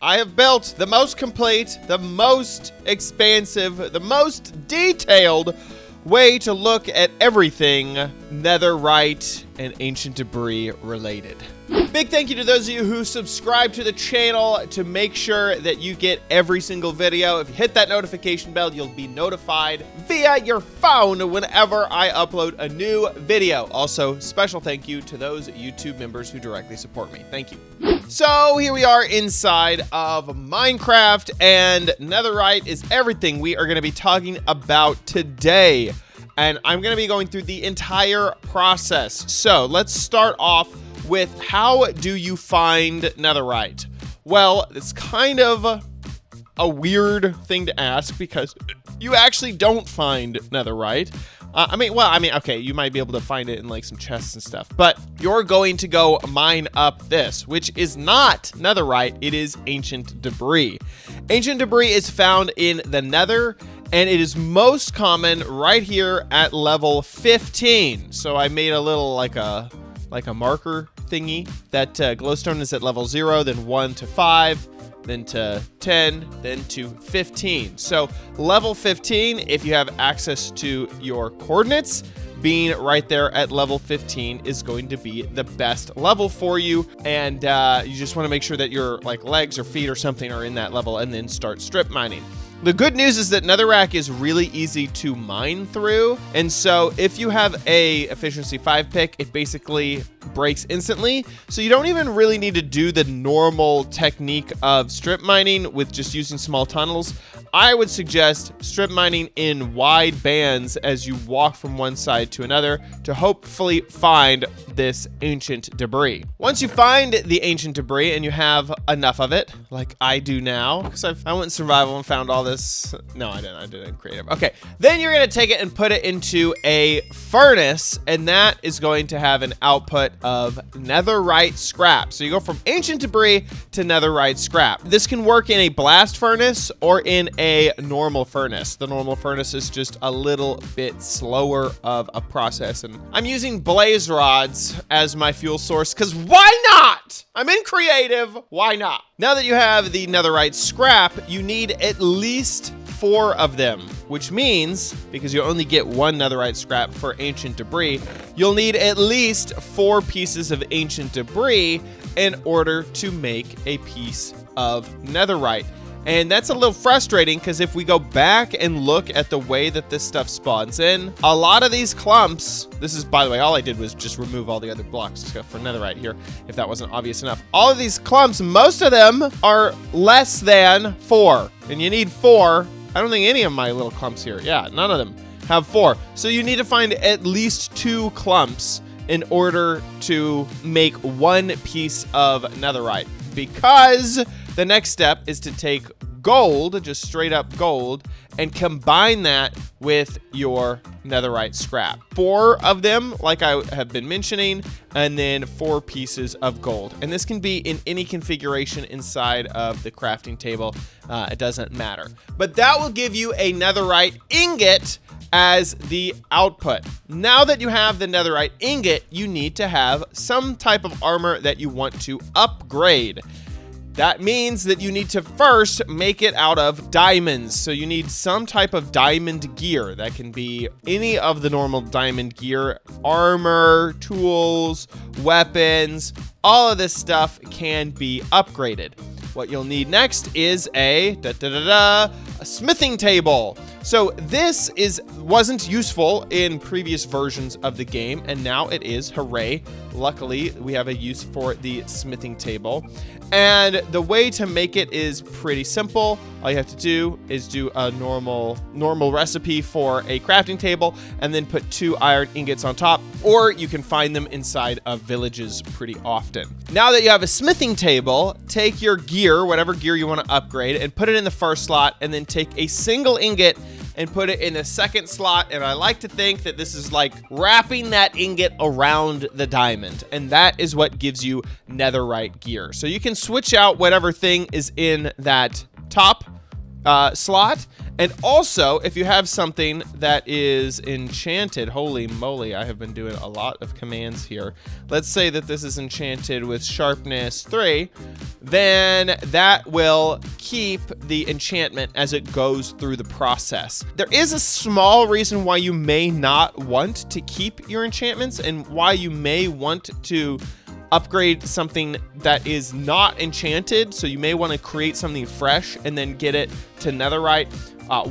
I have built the most complete, the most expansive, the most detailed way to look at everything netherite and ancient debris related. Big thank you to those of you who subscribe to the channel to make sure that you get every single video. If you hit that notification bell, you'll be notified via your phone whenever I upload a new video. Also, special thank you to those YouTube members who directly support me. Thank you. So here we are inside of Minecraft, and netherite is everything we are going to be talking about today. And I'm going to be going through the entire process. So let's start off with how do you find netherite? Well, it's kind of a weird thing to ask because you actually don't find netherite. Okay, you might be able to find it in like some chests and stuff, but you're going to go mine up this, which is not netherite, it is ancient debris. Ancient debris is found in the Nether, and it is most common right here at level 15. So I made a little like a marker thingy. That glowstone is at level 0, then 1 to 5, then to 10, then to 15. So level 15, if you have access to your coordinates, being right there at level 15 is going to be the best level for you. And you just want to make sure that your like legs or feet or something are in that level, and then start strip mining. The good news is that netherrack is really easy to mine through, and so if you have a efficiency 5 pick, it basically breaks instantly, so you don't even really need to do the normal technique of strip mining with just using small tunnels. I would suggest strip mining in wide bands as you walk from one side to another to hopefully find this ancient debris. Once you find the ancient debris and you have enough of it, like I do now, because I went in survival and found all this. No, I didn't. I did it in creative. Okay, then you're gonna take it and put it into a furnace, and that is going to have an output of netherite scrap. So you go from ancient debris to netherite scrap. This can work in a blast furnace or in a normal furnace. The normal furnace is just a little bit slower of a process, and I'm using blaze rods as my fuel source because why not? I'm in creative, why not? Now that you have the netherite scrap, you need at least 4 of them, which means, because you only get 1 netherite scrap for ancient debris, you'll need at least 4 pieces of ancient debris in order to make a piece of netherite. And that's a little frustrating because if we go back and look at the way that this stuff spawns in, a lot of these clumps, this is, by the way, all I did was just remove all the other blocks for netherite here, if that wasn't obvious enough. All of these clumps, most of them are less than 4, and you need 4. I don't think any of my little clumps here, yeah, none of them have 4. So you need to find at least 2 clumps in order to make 1 piece of netherite, because the next step is to take gold, just straight up gold, and combine that with your netherite scrap. 4 of them, like I have been mentioning, and then 4 pieces of gold. And this can be in any configuration inside of the crafting table. It doesn't matter. But that will give you a netherite ingot as the output. Now that you have the netherite ingot, you need to have some type of armor that you want to upgrade. That means that you need to first make it out of diamonds. So you need some type of diamond gear. That can be any of the normal diamond gear, armor, tools, weapons, all of this stuff can be upgraded. What you'll need next is a smithing table. So this wasn't useful in previous versions of the game, and now it is. Hooray. Luckily, we have a use for the smithing table. And the way to make it is pretty simple. All you have to do is do a normal recipe for a crafting table and then put 2 iron ingots on top, or you can find them inside of villages pretty often. Now that you have a smithing table, take your gear, whatever gear you want to upgrade, and put it in the first slot, and then take a single ingot and put it in the second slot. And I like to think that this is like wrapping that ingot around the diamond, and that is what gives you netherite gear. So you can switch out whatever thing is in that top slot And also, if you have something that is enchanted, holy moly, I have been doing a lot of commands here. Let's say that this is enchanted with sharpness 3, then that will keep the enchantment as it goes through the process. There is a small reason why you may not want to keep your enchantments and why you may want to upgrade something that is not enchanted. So you may want to create something fresh and then get it to netherite.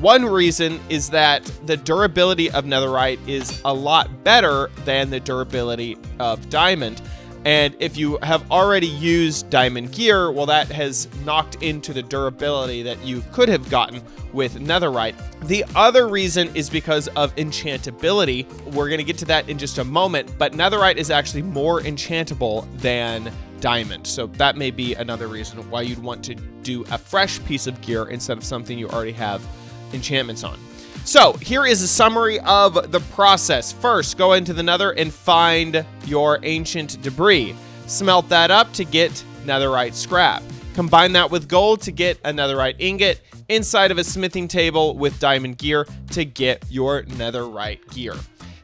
One reason is that the durability of netherite is a lot better than the durability of diamond. And if you have already used diamond gear, well, that has knocked into the durability that you could have gotten with netherite. The other reason is because of enchantability. We're going to get to that in just a moment, but netherite is actually more enchantable than diamond. So that may be another reason why you'd want to do a fresh piece of gear instead of something you already have enchantments on. So here is a summary of the process. First, go into the nether and find your ancient debris. Smelt that up to get netherite scrap. Combine that with gold to get a netherite ingot. Inside of a smithing table with diamond gear to get your netherite gear.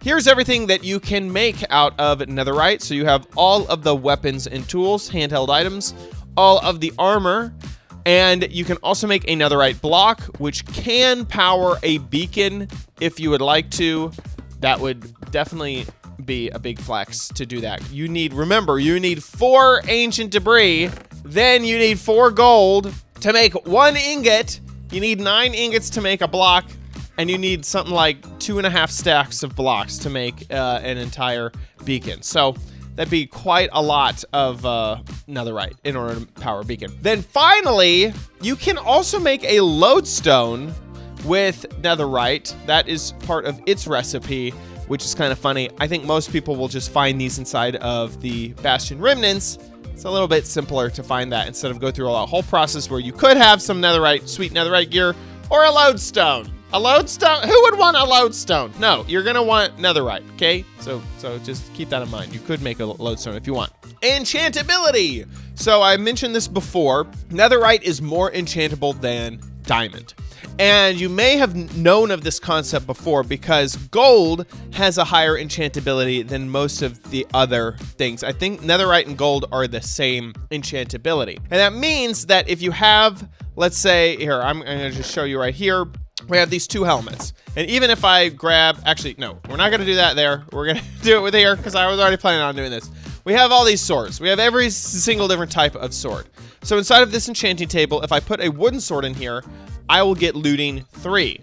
Here's everything that you can make out of netherite. So you have all of the weapons and tools, handheld items, all of the armor, and you can also make a netherite block, which can power a beacon if you would like to. That would definitely be a big flex to do that. You need, remember, you need 4 ancient debris, then you need 4 gold to make 1 ingot. You need 9 ingots to make a block, and you need something like 2.5 stacks of blocks to make an entire beacon. So that'd be quite a lot of netherite in order to power a beacon. Then finally, you can also make a lodestone with netherite. That is part of its recipe, which is kind of funny. I think most people will just find these inside of the Bastion remnants. It's a little bit simpler to find that instead of go through a whole process where you could have some netherite, sweet netherite gear, or a lodestone. A lodestone? Who would want a lodestone? No, you're gonna want netherite, okay? So just keep that in mind. You could make a lodestone if you want. Enchantability. So I mentioned this before. Netherite is more enchantable than diamond. And you may have known of this concept before because gold has a higher enchantability than most of the other things. I think netherite and gold are the same enchantability. And that means that if you have, let's say, here, I'm gonna just show you right here. We have these 2 helmets. And even if I grab, actually, no, we're not gonna do that there. We're gonna do it with here because I was already planning on doing this. We have all these swords. We have every single different type of sword. So inside of this enchanting table, if I put a wooden sword in here, I will get looting 3.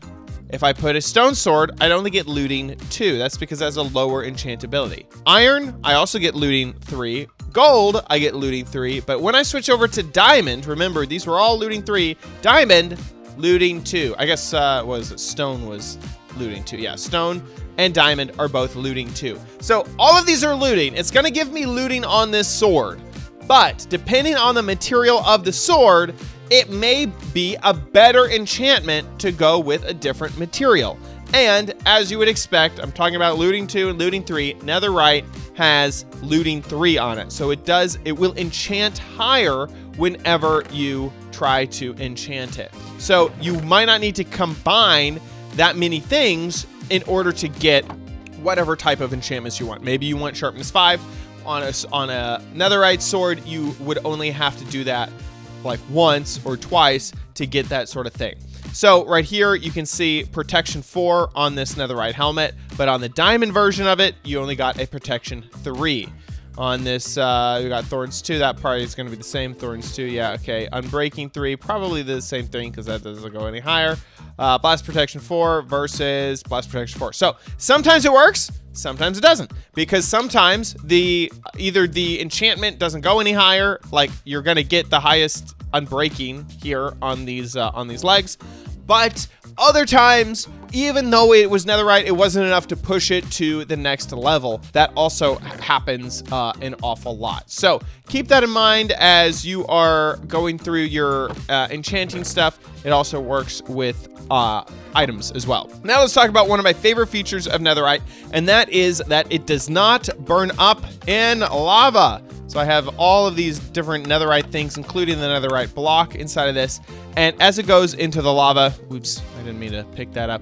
If I put a stone sword, I'd only get looting 2. That's because it has a lower enchantability. Iron, I also get looting 3. Gold, I get looting 3. But when I switch over to diamond, remember, these were all looting 3. Diamond, looting 2. I guess stone was looting 2. Yeah, stone and diamond are both looting 2. So all of these are looting. It's going to give me looting on this sword. But depending on the material of the sword, it may be a better enchantment to go with a different material. And as you would expect, I'm talking about looting 2 and looting 3. Netherite has looting 3 on it. So it will enchant higher whenever you try to enchant it. So you might not need to combine that many things in order to get whatever type of enchantments you want. Maybe you want sharpness 5 on a netherite sword. You would only have to do that like once or twice to get that sort of thing. So right here, you can see protection 4 on this netherite helmet, but on the diamond version of it, you only got a protection 3. On this, we got Thorns 2. That probably is going to be the same. Thorns 2, yeah, okay. Unbreaking 3, probably the same thing because that doesn't go any higher. Blast Protection 4 versus Blast Protection 4. So sometimes it works, sometimes it doesn't. Because sometimes either the enchantment doesn't go any higher, like you're going to get the highest Unbreaking here on these legs. But other times, even though it was netherite, it wasn't enough to push it to the next level. That also happens an awful lot. So keep that in mind as you are going through your enchanting stuff. It also works with items as well. Now let's talk about one of my favorite features of netherite, and that is that it does not burn up in lava. So I have all of these different netherite things, including the netherite block inside of this. And as it goes into the lava, oops, I didn't mean to pick that up,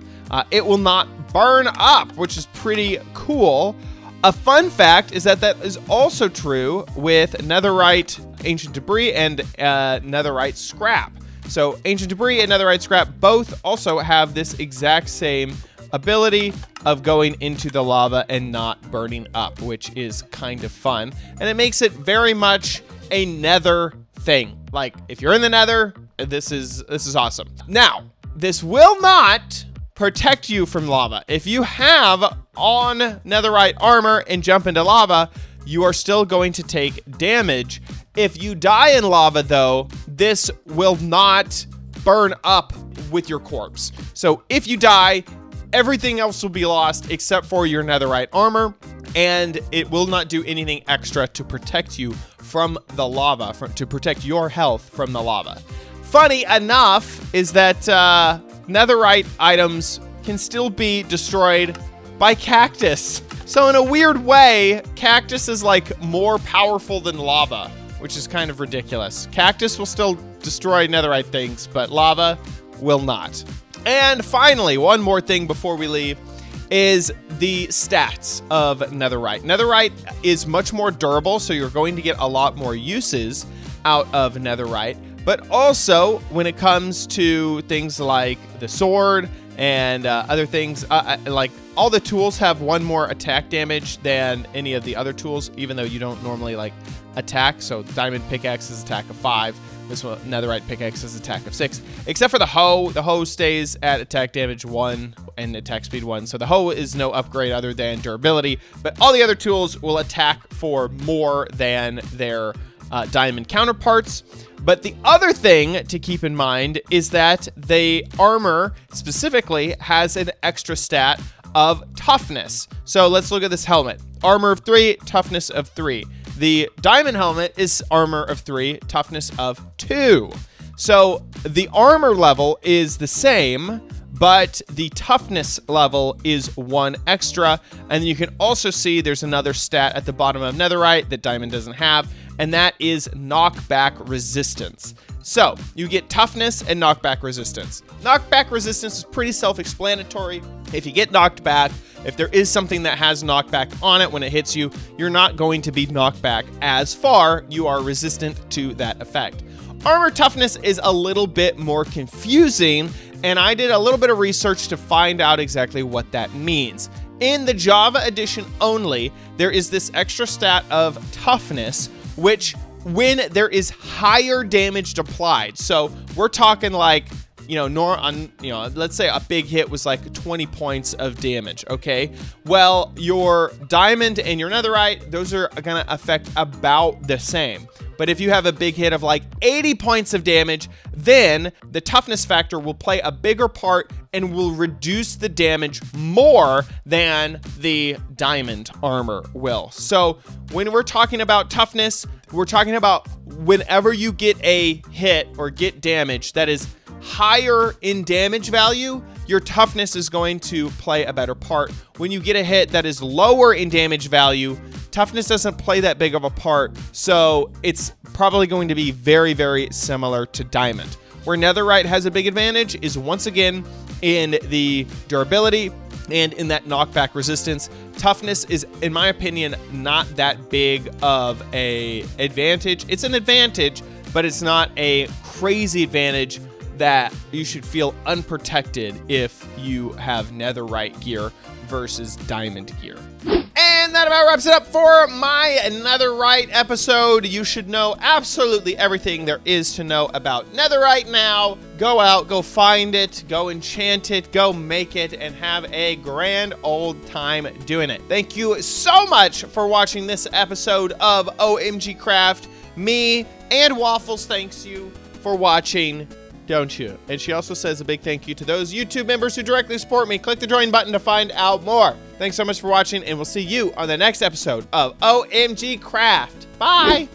it will not burn up, which is pretty cool. A fun fact is that is also true with netherite ancient debris and netherite scrap. So ancient debris and netherite scrap both also have this exact same ability of going into the lava and not burning up, which is kind of fun. And it makes it very much a nether thing. Like, if you're in the nether, this is awesome. Now, this will not protect you from lava. If you have on netherite armor and jump into lava, you are still going to take damage. If you die in lava, though, this will not burn up with your corpse. So if you die, everything else will be lost except for your netherite armor, and it will not do anything extra to protect you from the lava, to protect your health from the lava. Funny enough is that netherite items can still be destroyed by cactus. So in a weird way, cactus is like more powerful than lava, which is kind of ridiculous. Cactus will still destroy netherite things, but lava will not. And finally, one more thing before we leave is the stats of netherite. Netherite is much more durable, so you're going to get a lot more uses out of netherite. But also, when it comes to things like the sword and other things, like all the tools have one more attack damage than any of the other tools, even though you don't normally like attack. So diamond pickaxe is attack of 5. This one, netherite pickaxe is attack of 6. Except for the hoe. The hoe stays at attack damage 1 and attack speed 1. So the hoe is no upgrade other than durability. But all the other tools will attack for more than their diamond counterparts. But the other thing to keep in mind is that the armor specifically has an extra stat of toughness. So let's look at this helmet. Armor of 3, toughness of 3. The diamond helmet is armor of 3, toughness of 2. So the armor level is the same, but the toughness level is 1 extra. And you can also see there's another stat at the bottom of netherite that diamond doesn't have, and that is knockback resistance. So you get toughness and knockback resistance. Knockback resistance is pretty self-explanatory. If you get knocked back, if there is something that has knockback on it when it hits you, you're not going to be knocked back as far. You are resistant to that effect. Armor toughness is a little bit more confusing, and I did a little bit of research to find out exactly what that means. In the Java edition only, there is this extra stat of toughness, which when there is higher damage applied. So we're talking like, let's say a big hit was like 20 points of damage, okay? Well, your diamond and your netherite, those are gonna affect about the same. But if you have a big hit of like 80 points of damage, then the toughness factor will play a bigger part and will reduce the damage more than the diamond armor will. So when we're talking about toughness, we're talking about whenever you get a hit or get damage that is higher in damage value, your toughness is going to play a better part. When you get a hit that is lower in damage value, toughness doesn't play that big of a part, so it's probably going to be very, very similar to diamond. Where netherite has a big advantage is once again in the durability and in that knockback resistance. Toughness is, in my opinion, not that big of a advantage. It's an advantage, but it's not a crazy advantage that you should feel unprotected if you have netherite gear versus diamond gear. And that about wraps it up for my netherite episode. You should know absolutely everything there is to know about netherite now. Go out, go find it, go enchant it, go make it, and have a grand old time doing it. Thank you so much for watching this episode of OMG Craft. Me and Waffles thanks you for watching, don't you? And she also says a big thank you to those YouTube members who directly support me. Click the join button to find out more. Thanks so much for watching, and we'll see you on the next episode of OMG Craft. Bye!